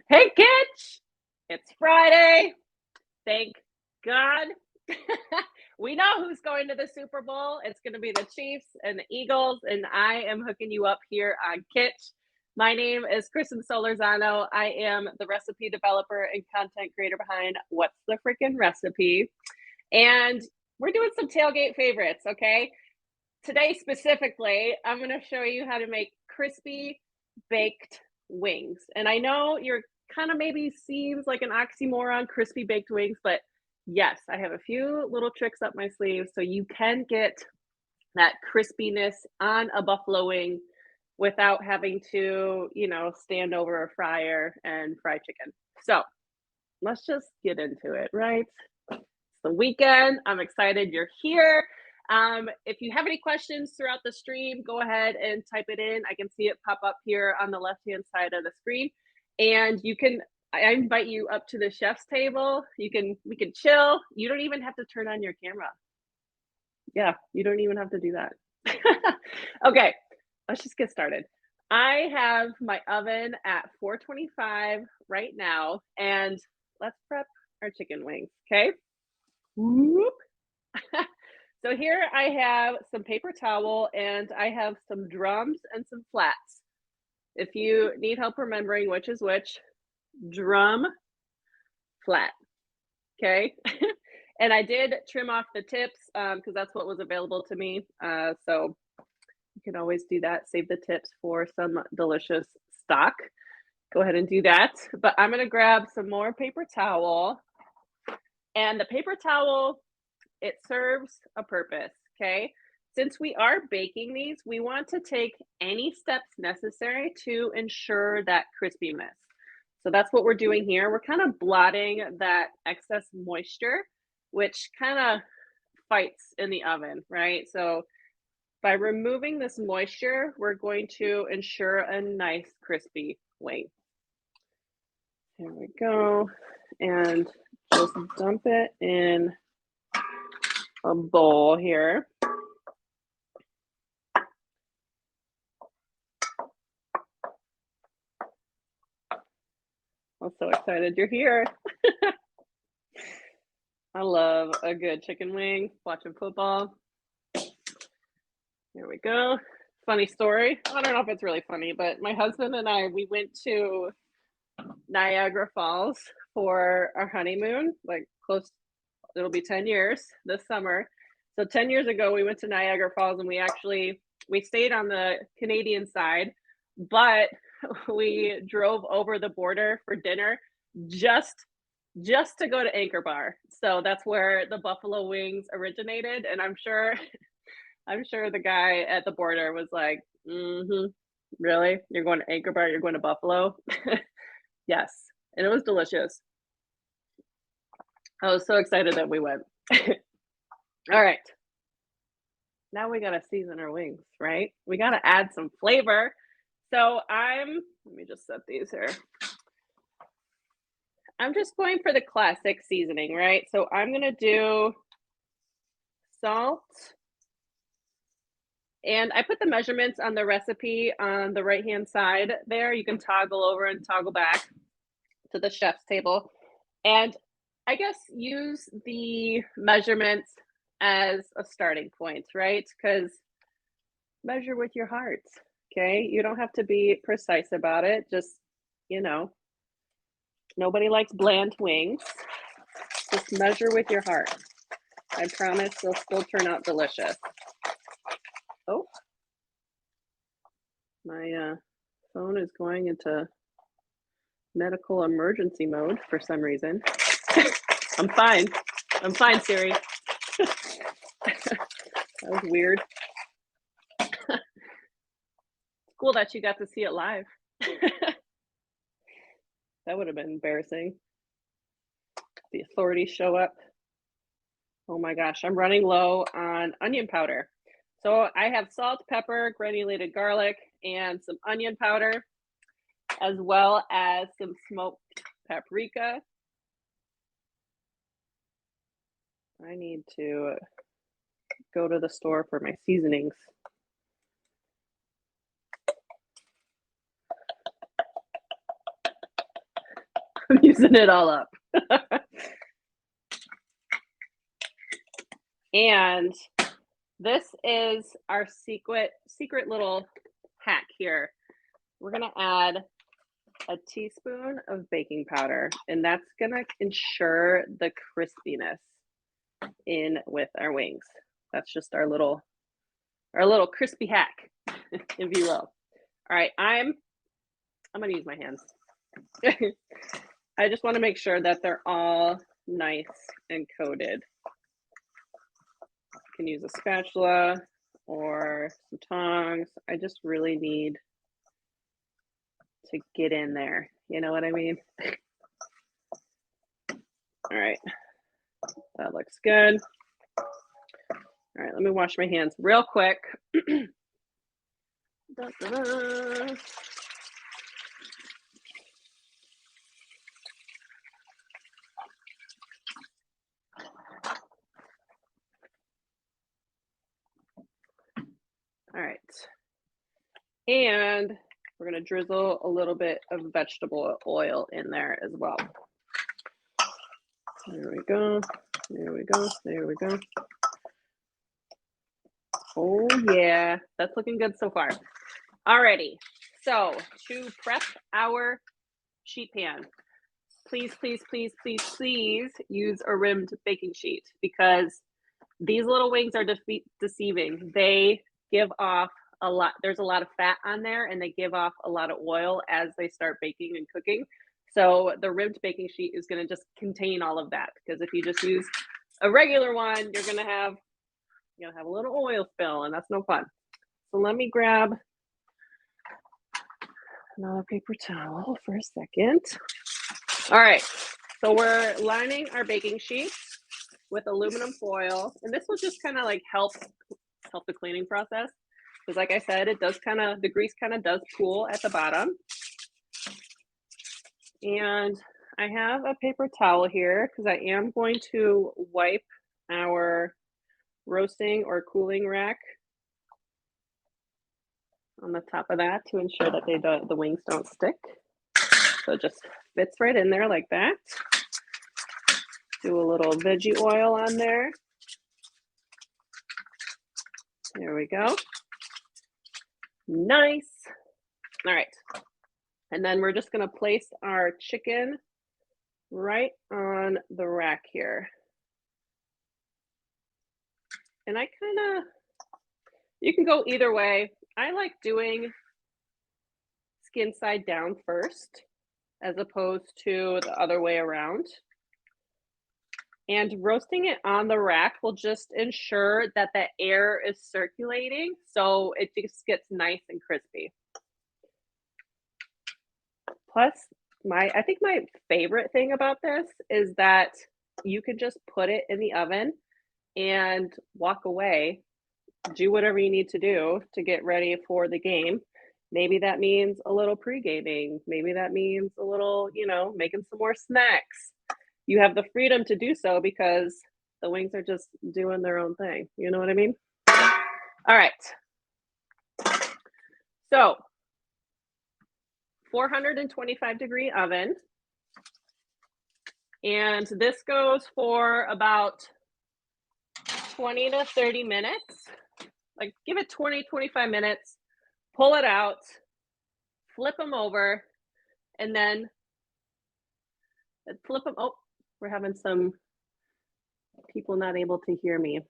Hey, Kitch! It's Friday. Thank God. We know who's going to the Super Bowl. It's going to be the Chiefs and the Eagles, and I am hooking you up here on Kitch. My name is Kristen Solorzano. I am the recipe developer and content creator behind What's the Freaking Recipe? And we're doing some tailgate favorites, okay? Today specifically, I'm going to show you how to make crispy baked wings. And I know you're kind of maybe seems like an oxymoron, crispy baked wings, but yes, I have a few little tricks up my sleeve so you can get that crispiness on a buffalo wing without having to, stand over a fryer and fry chicken. So let's just get into it, right? It's the weekend. I'm excited you're here. If you have any questions throughout the stream, go ahead and type it in. I can see it pop up here on the left-hand side of the screen. And I invite you up to the chef's table. We can chill. You don't even have to turn on your camera. Yeah, you don't even have to do that. Okay, let's just get started. I have my oven at 425 right now, and let's prep our chicken wings, okay? Whoop. So here I have some paper towel and I have some drums and some flats. If you need help remembering which is which, drum, flat, okay? And I did trim off the tips because that's what was available to me. So you can always do that, save the tips for some delicious stock. Go ahead and do that. But I'm gonna grab some more paper towel. And the paper towel, it serves a purpose, okay? Since we are baking these, we want to take any steps necessary to ensure that crispiness. So that's what we're doing here. We're kind of blotting that excess moisture, which kind of fights in the oven, right? So by removing this moisture, we're going to ensure a nice crispy wing. Here we go. And just dump it in a bowl here. I'm so excited you're here. I love a good chicken wing, watching football. Here we go. Funny story. I don't know if it's really funny, but my husband and I, we went to Niagara Falls for our honeymoon, like it'll be 10 years this summer. So 10 years ago, we went to Niagara Falls and we stayed on the Canadian side, but we drove over the border for dinner just to go to Anchor Bar. So that's where the buffalo wings originated. And I'm sure the guy at the border was like, really? You're going to Anchor Bar? You're going to Buffalo? Yes. And it was delicious. I was so excited that we went. All right. Now we got to season our wings, right? We got to add some flavor. So let me just set these here. I'm just going for the classic seasoning, right? So I'm going to do salt. And I put the measurements on the recipe on the right-hand side there. You can toggle over and toggle back to the chef's table. And I guess use the measurements as a starting point, right? Because measure with your heart, okay? You don't have to be precise about it. Just, nobody likes bland wings. Just measure with your heart. I promise they'll still turn out delicious. Oh, my phone is going into medical emergency mode for some reason. I'm fine, Siri. That was weird. Cool that you got to see it live. That would have been embarrassing. The authorities show up. Oh my gosh, I'm running low on onion powder. So I have salt, pepper, granulated garlic, and some onion powder, as well as some smoked paprika. I need to go to the store for my seasonings. I'm using it all up. And this is our secret little hack here. We're gonna add a teaspoon of baking powder, and that's gonna ensure the crispiness in with our wings. That's just our little crispy hack, if you will. All right, I'm gonna use my hands. I just want to make sure that they're all nice and coated. You can use a spatula or some tongs. I just really need to get in there. You know what I mean? All right, that looks good. All right, let me wash my hands real quick. Da-da-da. All right, and we're gonna drizzle a little bit of vegetable oil in there as well. There we go, there we go, there we go. Oh yeah, that's looking good so far. Alrighty, so to prep our sheet pan, please, please, please, please, please use a rimmed baking sheet because these little wings are deceiving. They give off a lot. There's a lot of fat on there and they give off a lot of oil as they start baking and cooking. So the rimmed baking sheet is going to just contain all of that because if you just use a regular one, you're going to have a little oil spill and that's no fun. So let me grab another paper towel for a second. All right, so we're lining our baking sheet with aluminum foil, and this will just kind of like help the cleaning process because like I said, it does the grease kind of does pool at the bottom. And I have a paper towel here because I am going to wipe our roasting or cooling rack on the top of that to ensure that the wings don't stick. So it just fits right in there like that. Do a little veggie oil on there. There we go. Nice. All right. And then we're just going to place our chicken right on the rack here. And you can go either way. I like doing skin side down first as opposed to the other way around. And roasting it on the rack will just ensure that the air is circulating so it just gets nice and crispy. Plus, I think my favorite thing about this is that you can just put it in the oven and walk away, do whatever you need to do to get ready for the game. Maybe that means a little pre-gaming. Maybe that means a little, making some more snacks. You have the freedom to do so because the wings are just doing their own thing. You know what I mean? All right. So 425-degree oven. And this goes for about 20 to 30 minutes. Like give it 20, 25 minutes, pull it out, flip them over, and then flip them. Oh, we're having some people not able to hear me.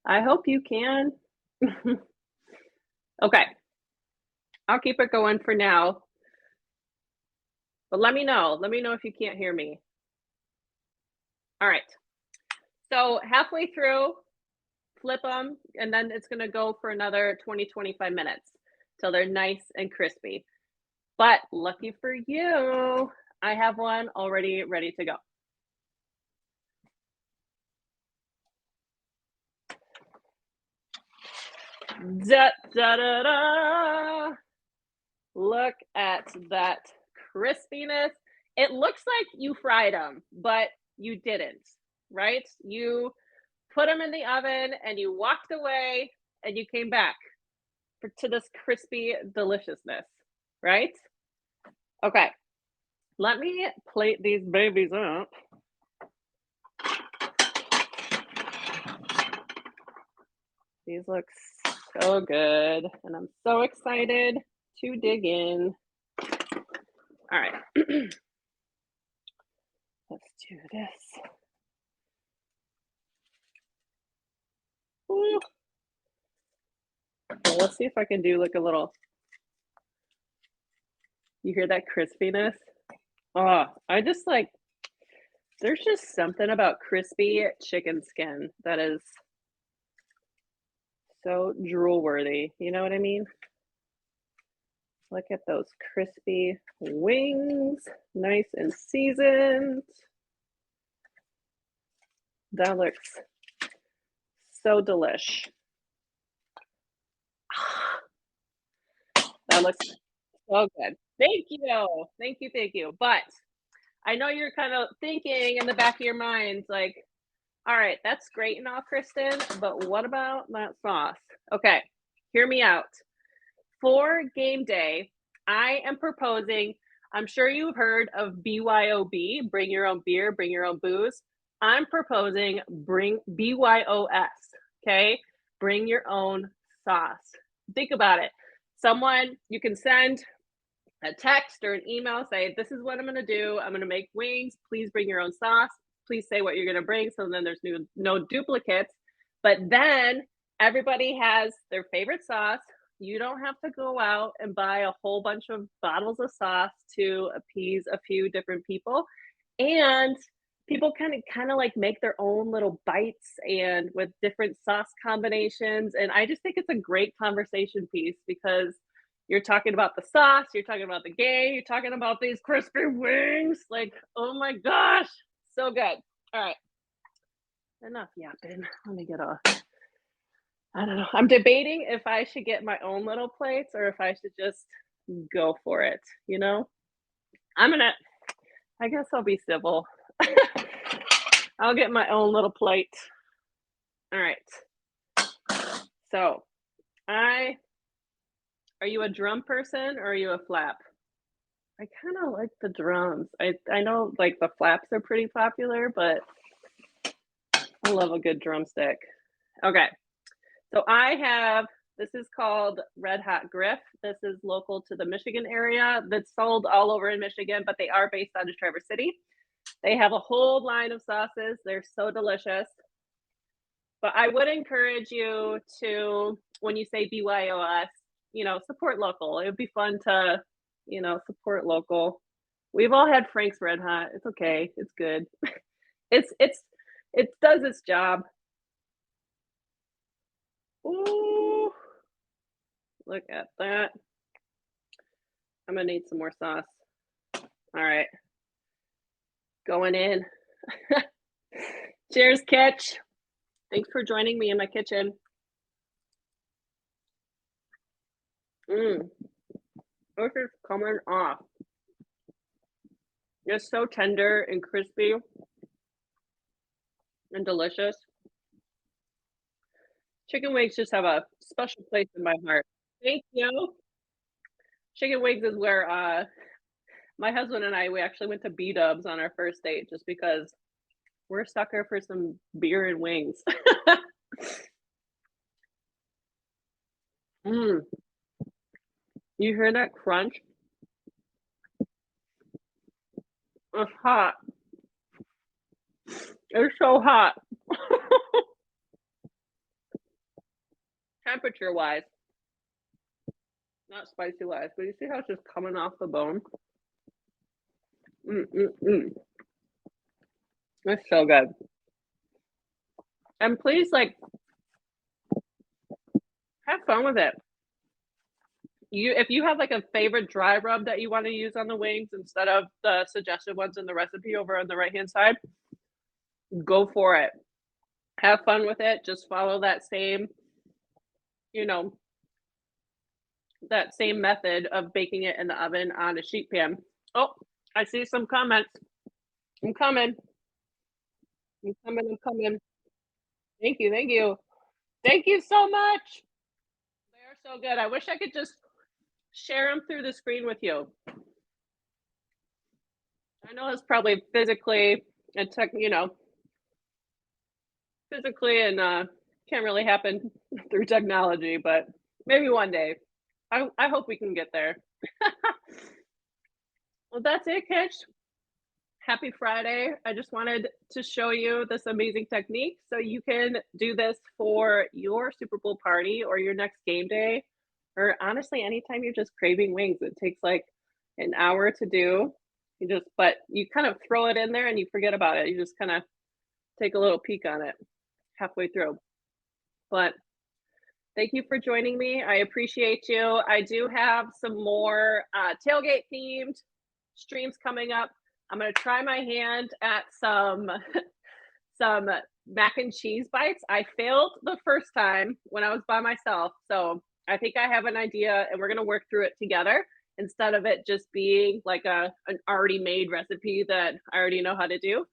I hope you can. Okay, I'll keep it going for now. But let me know if you can't hear me. All right, so halfway through, flip them, and then it's gonna go for another 20, 25 minutes till they're nice and crispy. But lucky for you, I have one already ready to go. Da, da, da, da. Look at that crispiness. It looks like you fried them, but you didn't, right? You put them in the oven and you walked away and you came back to this crispy deliciousness. right? Okay, let me plate these babies up. These look so good, and I'm so excited to dig in. All right, let's do this. Woo. Okay, let's see if I can do like a little. You hear that crispiness? Oh, I just like. There's just something about crispy chicken skin that is so drool worthy. You know what I mean? Look at those crispy wings, nice and seasoned. That looks so delish. That looks so good. Thank you. Thank you, thank you. But I know you're kind of thinking in the back of your mind, like, all right, that's great and all, Kristen, but what about that sauce? Okay, hear me out. For game day, I am proposing, I'm sure you've heard of BYOB, bring your own beer, bring your own booze. I'm proposing bring BYOS, okay? Bring your own sauce. Think about it. Someone you can send a text or an email, say, this is what I'm gonna do. I'm gonna make wings. Please bring your own sauce. Please say what you're gonna bring. So then there's no duplicates. But then everybody has their favorite sauce. You don't have to go out and buy a whole bunch of bottles of sauce to appease a few different people. And people kind of like make their own little bites and with different sauce combinations. And I just think it's a great conversation piece because you're talking about the sauce, you're talking about the game, you're talking about these crispy wings. Like, oh my gosh, so good. All right, enough yapping. Let me get a. I don't know. I'm debating if I should get my own little plates or if I should just go for it. You know, I'm gonna. I guess I'll be civil. I'll get my own little plate. All right. So, I. Are you a drum person or are you a flap? I kind of like the drums. I know like the flaps are pretty popular, but I love a good drumstick. Okay. So I have this is called Red Hot Griff. This is local to the Michigan area. That's sold all over in Michigan, but they are based out of Traverse City. They have a whole line of sauces. They're so delicious. But I would encourage you to, when you say BYOS, support local. It would be fun to, support local. We've all had Frank's Red Hot. It's okay. It's good. It does its job. Ooh, look at that. I'm gonna need some more sauce. All right, going in. Cheers, Kitch. Thanks for joining me in my kitchen. This is coming off. It's so tender and crispy and delicious. Chicken wings just have a special place in my heart. Thank you. Chicken wings is where my husband and I we actually went to B Dubs on our first date just because we're a sucker for some beer and wings. You hear that crunch? It's hot. It's so hot. Temperature wise, not spicy wise, but you see how it's just coming off the bone? It's so good. And please, like, have fun with it. If you have like a favorite dry rub that you want to use on the wings instead of the suggested ones in the recipe over on the right hand side, go for it. Have fun with it. Just follow that same, you know, that same method of baking it in the oven on a sheet pan. Oh, I see some comments. I'm coming. I'm coming. I'm coming. Thank you. Thank you. Thank you so much. They're so good. I wish I could just share them through the screen with you. I know it's probably physically and physically and can't really happen through technology, but maybe one day. I hope we can get there. Well, that's it, Kitch. Happy Friday. I just wanted to show you this amazing technique so you can do this for your Super Bowl party or your next game day, or honestly, anytime you're just craving wings. It takes like an hour to do. But you kind of throw it in there and you forget about it. You just kind of take a little peek on it halfway through. But thank you for joining me. I appreciate you. I do have some more tailgate themed streams coming up. I'm gonna try my hand at some mac and cheese bites. I failed the first time when I was by myself, so I think I have an idea, and we're gonna work through it together instead of it just being like an already made recipe that I already know how to do.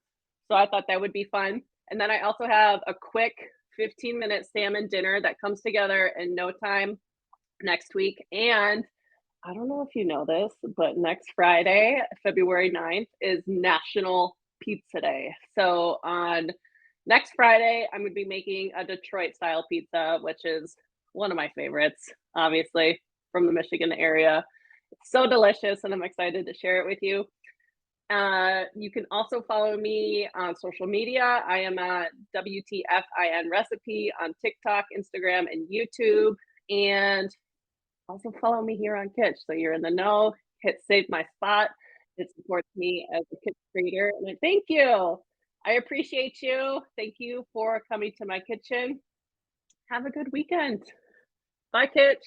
So I thought that would be fun. And then I also have a quick 15-minute salmon dinner that comes together in no time next week. And I don't know if you know this, but next Friday, February 9th, is National Pizza Day. So on next Friday, I'm going to be making a Detroit style pizza, which is one of my favorites, obviously, from the Michigan area. It's so delicious, and I'm excited to share it with you. You can also follow me on social media. I am at WTFIN Recipe on TikTok, Instagram, and YouTube. And also follow me here on Kitsch, so you're in the know. Hit save my spot. It supports me as a Kitsch creator, and I thank you. I appreciate you. Thank you for coming to my kitchen. Have a good weekend. Bye, Kitsch.